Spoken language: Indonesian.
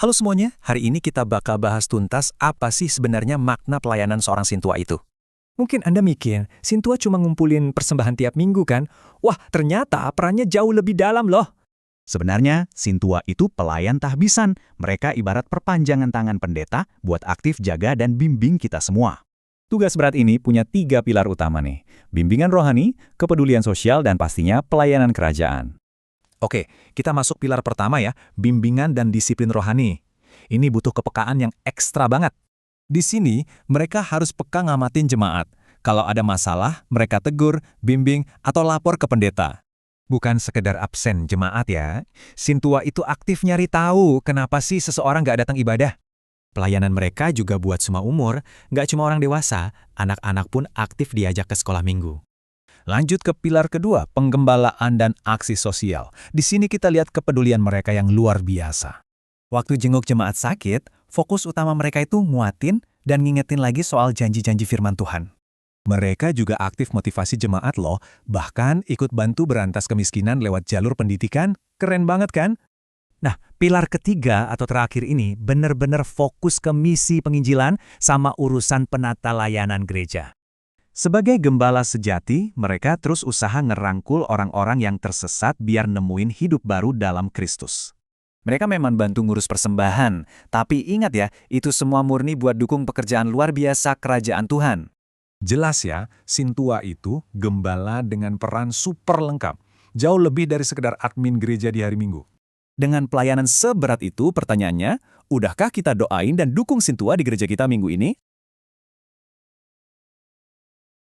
Halo semuanya, hari ini kita bakal bahas tuntas apa sih sebenarnya makna pelayanan seorang sintua itu. Mungkin Anda mikir, Sintua cuma ngumpulin persembahan tiap minggu kan? Wah, ternyata perannya jauh lebih dalam loh. Sebenarnya, Sintua itu pelayan tahbisan. Mereka ibarat perpanjangan tangan pendeta buat aktif jaga dan bimbing kita semua. Tugas berat ini punya 3 pilar utama nih. Bimbingan rohani, kepedulian sosial, dan pastinya pelayanan kerajaan. Oke, kita masuk pilar pertama ya, bimbingan dan disiplin rohani. Ini butuh kepekaan yang ekstra banget. Di sini, mereka harus peka ngamatin jemaat. Kalau ada masalah, mereka tegur, bimbing, atau lapor ke pendeta. Bukan sekedar absen jemaat ya. Sintua itu aktif nyari tahu kenapa sih seseorang nggak datang ibadah. Pelayanan mereka juga buat semua umur, nggak cuma orang dewasa, anak-anak pun aktif diajak ke sekolah minggu. Lanjut ke pilar kedua, penggembalaan dan aksi sosial. Di sini kita lihat kepedulian mereka yang luar biasa. Waktu jenguk jemaat sakit, fokus utama mereka itu nguatin dan ngingetin lagi soal janji-janji firman Tuhan. Mereka juga aktif motivasi jemaat loh, bahkan ikut bantu berantas kemiskinan lewat jalur pendidikan. Keren banget kan? Nah, pilar ketiga atau terakhir ini benar-benar fokus ke misi penginjilan sama urusan penata layanan gereja. Sebagai gembala sejati, mereka terus usaha ngerangkul orang-orang yang tersesat biar nemuin hidup baru dalam Kristus. Mereka memang bantu ngurus persembahan, tapi ingat ya, itu semua murni buat dukung pekerjaan luar biasa kerajaan Tuhan. Jelas ya, Sintua itu gembala dengan peran super lengkap. Jauh lebih dari sekedar admin gereja di hari Minggu. Dengan pelayanan seberat itu, pertanyaannya, udahkah kita doain dan dukung Sintua di gereja kita minggu ini?